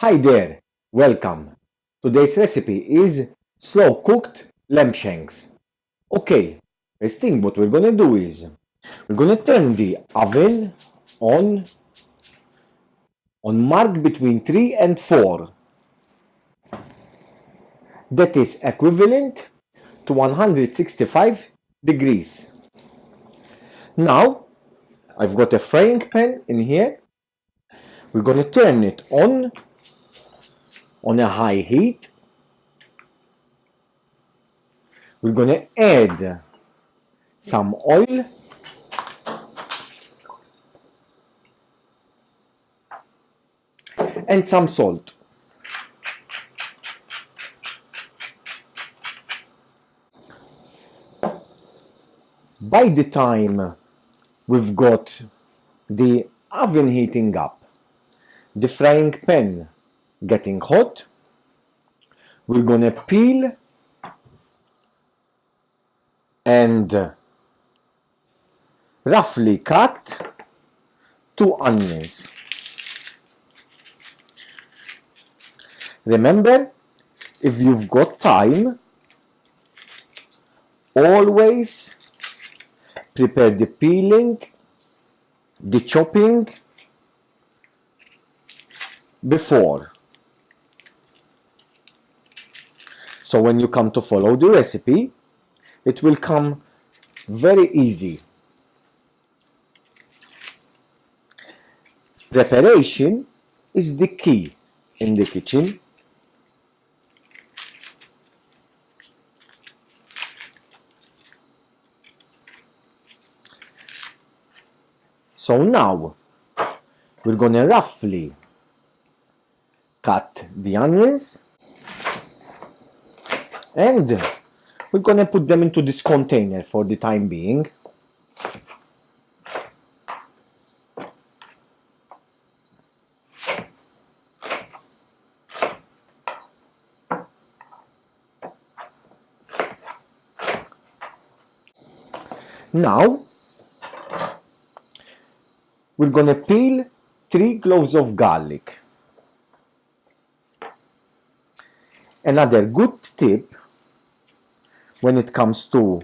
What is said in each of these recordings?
Hi there, welcome. Today's recipe is slow cooked lamb shanks. Okay, first thing what we're gonna do is we're gonna turn the oven on mark between 3 and 4. That is equivalent to 165 degrees. Now I've got a frying pan in here. We're gonna turn it on a high heat. We're gonna add some oil and some salt. By the time we've got the oven heating up, the frying pan getting hot, we're gonna peel and roughly cut 2 onions. Remember, if you've got time, always prepare the peeling, the chopping before. So when you come to follow the recipe, it will come very easy. Preparation is the key in the kitchen. So now we're gonna roughly cut the onions and we're gonna put them into this container for the time being. Now we're gonna peel 3 cloves of garlic. Another good tip when it comes to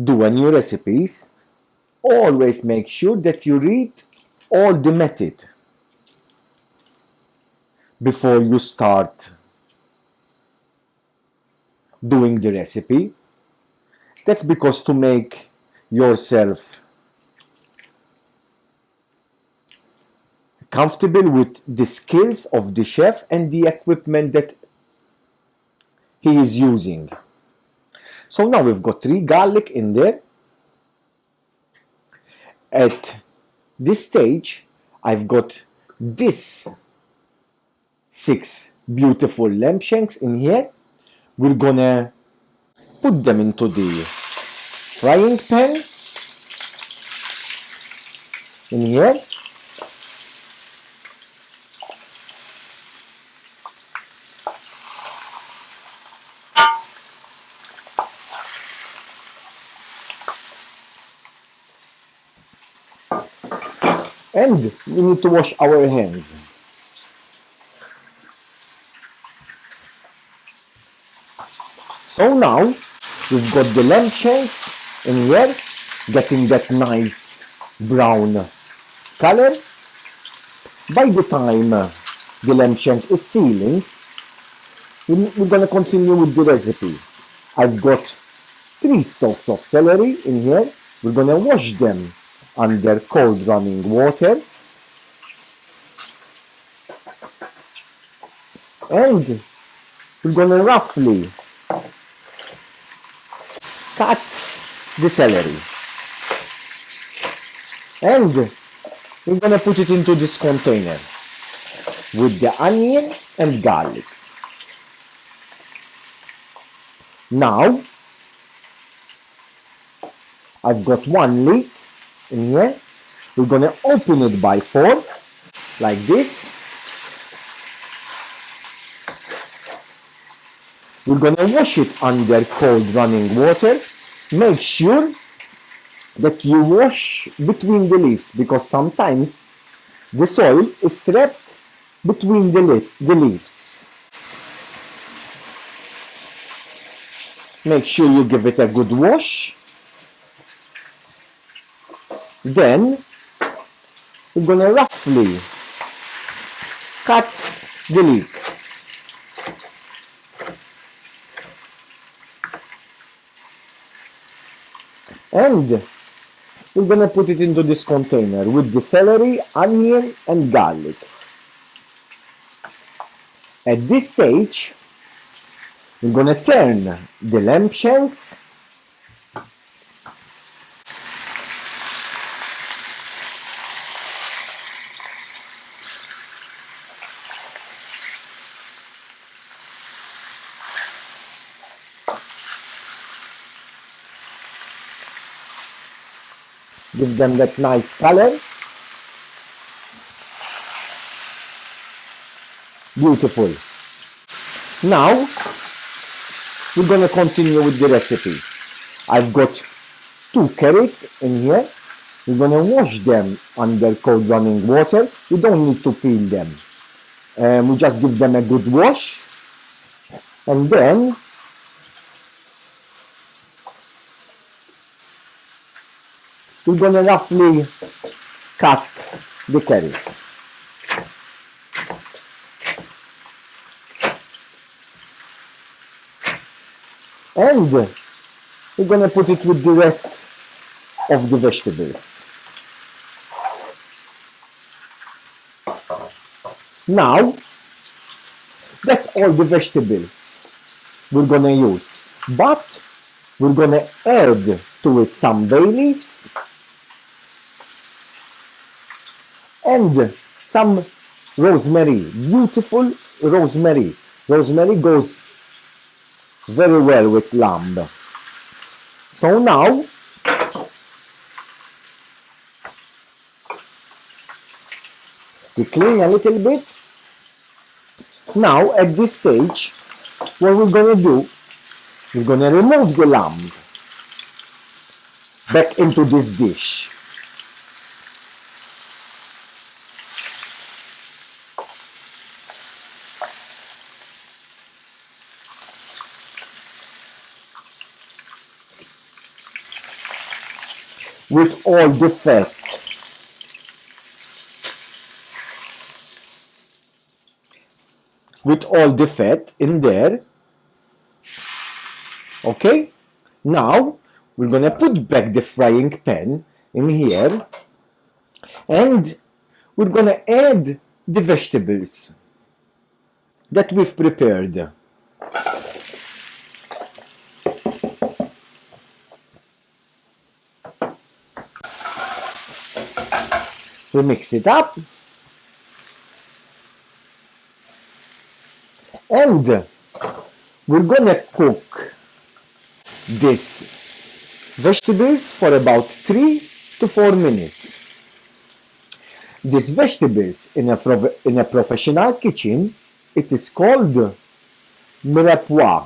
doing new recipes, always make sure that you read all the method before you start doing the recipe. That's because to make yourself comfortable with the skills of the chef and the equipment that he is using. So now we've got 3 garlic in there. At this stage, I've got this 6 beautiful lamb shanks in here. We're gonna put them into the frying pan in here. And we need to wash our hands. So now we've got the lamb shanks in here, getting that nice brown color. By the time the lamb shank is sealing, we're going to continue with the recipe. I've got 3 stalks of celery in here. We're going to wash them under cold running water. And we're going to roughly cut the celery. And we're going to put it into this container with the onion and garlic. Now, I've got 1 leek in here. We're going to open it by fork like this. We're going to wash it under cold running water. Make sure that you wash between the leaves because sometimes the soil is trapped between the leaves. Make sure you give it a good wash. Then we're going to roughly cut the leek. And we're going to put it into this container with the celery, onion, and garlic. At this stage, we're going to turn the lamb shanks give them that nice color. Beautiful. Now, we're going to continue with the recipe. I've got 2 carrots in here. We're going to wash them under cold running water. We don't need to peel them. We just give them a good wash. And then we're going to roughly cut the carrots. And we're going to put it with the rest of the vegetables. Now, that's all the vegetables we're going to use. But we're going to add to it some bay leaves and some rosemary, beautiful rosemary. Rosemary goes very well with lamb. So now, we clean a little bit. Now, at this stage, what we're going to do, we're going to remove the lamb back into this dish. With all the fat. With all the fat in there. Okay? Now, we're going to put back the frying pan in here and we're going to add the vegetables that we've prepared. We mix it up and we're going to cook these vegetables for about 3 to 4 minutes. These vegetables in a professional kitchen, it is called mirepoix.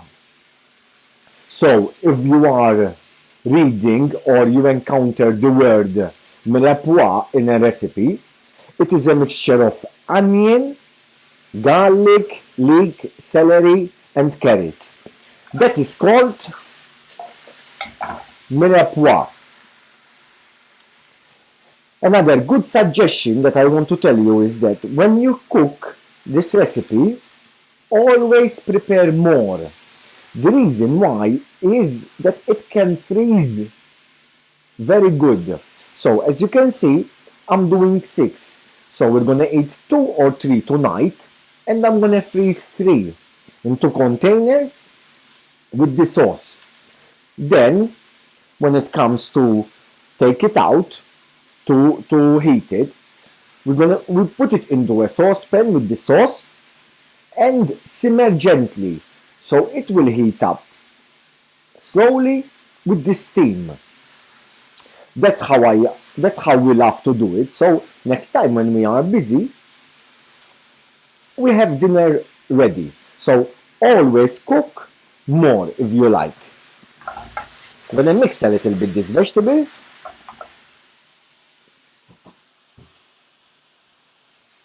So if you are reading or you encounter the word mirepoix in a recipe, it is a mixture of onion, garlic, leek, celery, and carrots. That is called mirepoix. Another good suggestion that I want to tell you is that when you cook this recipe, always prepare more. The reason why is that it can freeze very good. So as you can see, I'm doing 6. So we're going to eat 2 or 3 tonight, and I'm going to freeze 3 into containers with the sauce. Then, when it comes to take it out, to heat it, we put it into a saucepan with the sauce and simmer gently, so it will heat up slowly with the steam. That's how we love to do it. So next time when we are busy, we have dinner ready. So always cook more if you like. I'm gonna mix a little bit these vegetables.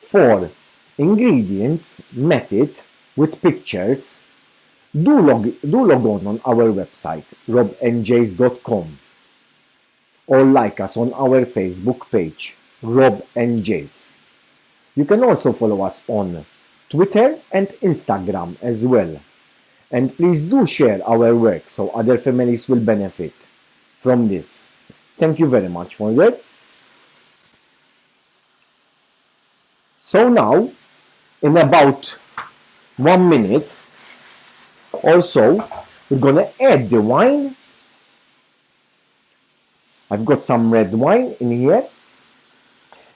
For ingredients, method with pictures, do log on our website, robandjas.com, or like us on our Facebook page, Rob and Jace. You can also follow us on Twitter and Instagram as well. And please do share our work so other families will benefit from this. Thank you very much for that. So now, in about 1 minute or so, we're gonna add the wine. I've got some red wine in here,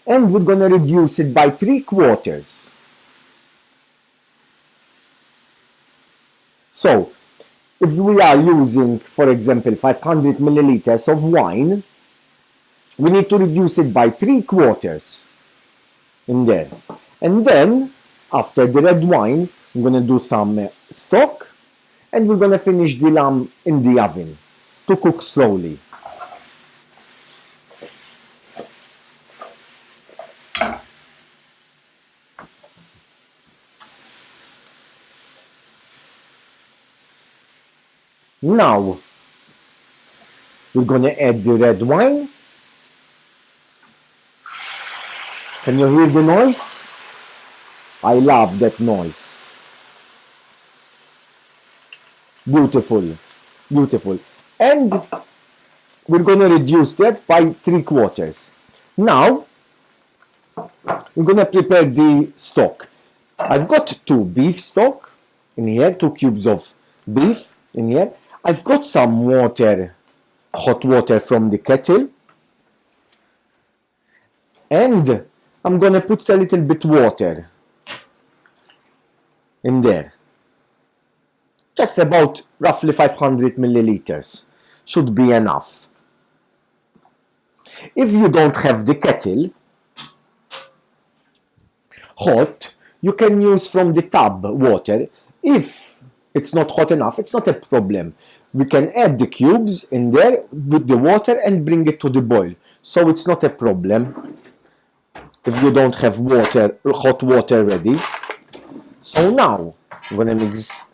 and we're gonna reduce it by 3/4. So, if we are using, for example, 500 milliliters of wine, we need to reduce it by 3/4 in there. And then, after the red wine, I'm gonna do some stock, and we're gonna finish the lamb in the oven to cook slowly. Now, we're gonna add the red wine. Can you hear the noise? I love that noise. Beautiful, beautiful. And we're gonna reduce that by 3/4. Now, we're gonna prepare the stock. I've got 2 beef stock in here, 2 cubes of beef in here. I've got some water, hot water from the kettle, and I'm gonna put a little bit water in there. Just about roughly 500 milliliters should be enough. If you don't have the kettle hot, you can use from the tub water. If it's not hot enough, it's not a problem. We can add the cubes in there with the water and bring it to the boil. So it's not a problem if you don't have water, hot water ready. So now I'm gonna mix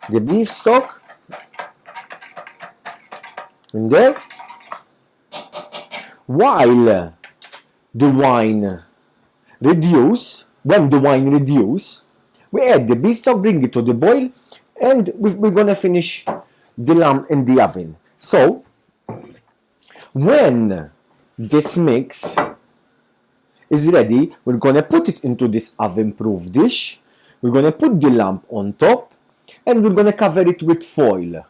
the beef stock in there while the wine when the wine reduce, we add the beef stock, bring it to the boil, and we're gonna finish the lamb in the oven. So when this mix is ready, we're gonna put it into this oven-proof dish. We're gonna put the lamb on top, and we're gonna cover it with foil.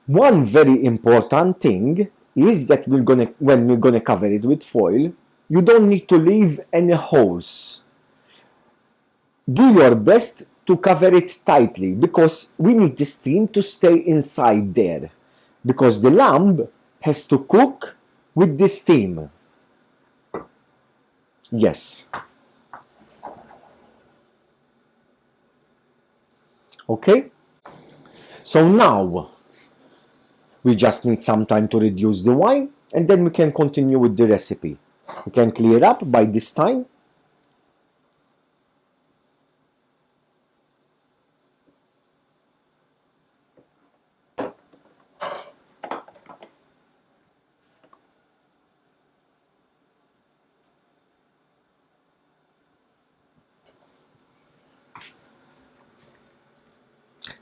One very important thing is that when we're gonna cover it with foil, you don't need to leave any holes. Do your best to cover it tightly because we need the steam to stay inside there, because the lamb has to cook with the steam. Yes. Okay? So now we just need some time to reduce the wine, and then we can continue with the recipe. We can clear up by this time.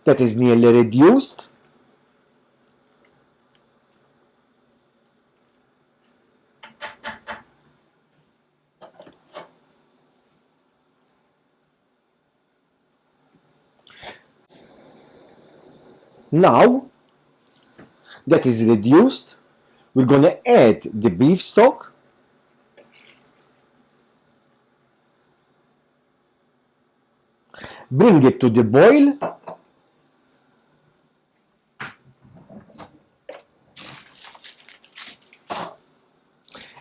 That is nearly reduced. Now that is reduced, we're gonna add the beef stock, bring it to the boil,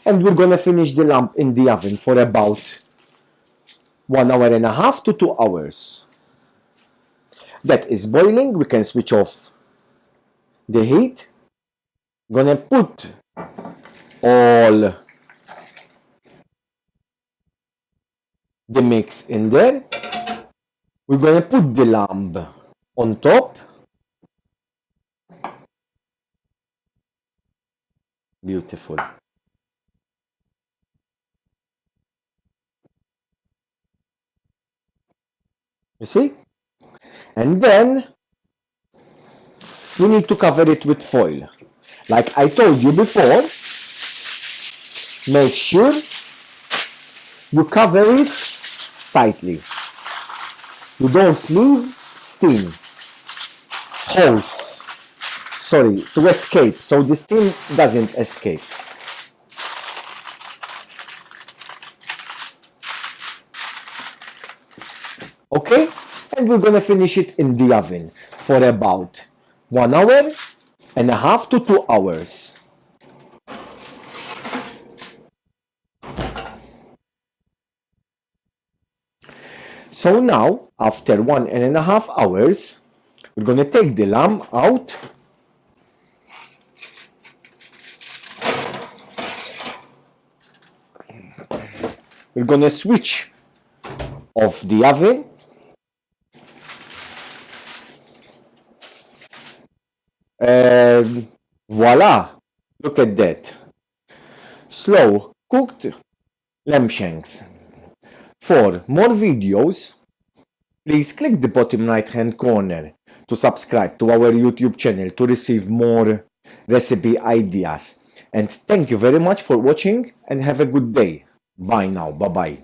and we're gonna finish the lamb in the oven for about 1.5 to 2 hours. That is boiling. We can switch off the heat. Gonna put all the mix in there. We're going to put the lamb on top. Beautiful. You see? And then we need to cover it with foil. Like I told you before, make sure you cover it tightly. You don't leave steam, holes, sorry, to escape, so the steam doesn't escape. Okay? And we're gonna finish it in the oven for about 1 hour and a half to 2 hours. So now, after 1.5 hours, we're gonna take the lamb out. We're gonna switch off the oven. Voila! Look at that. Slow cooked lamb shanks. For more videos, please click the bottom right hand corner to subscribe to our YouTube channel to receive more recipe ideas. And thank you very much for watching and have a good day. Bye now. Bye bye.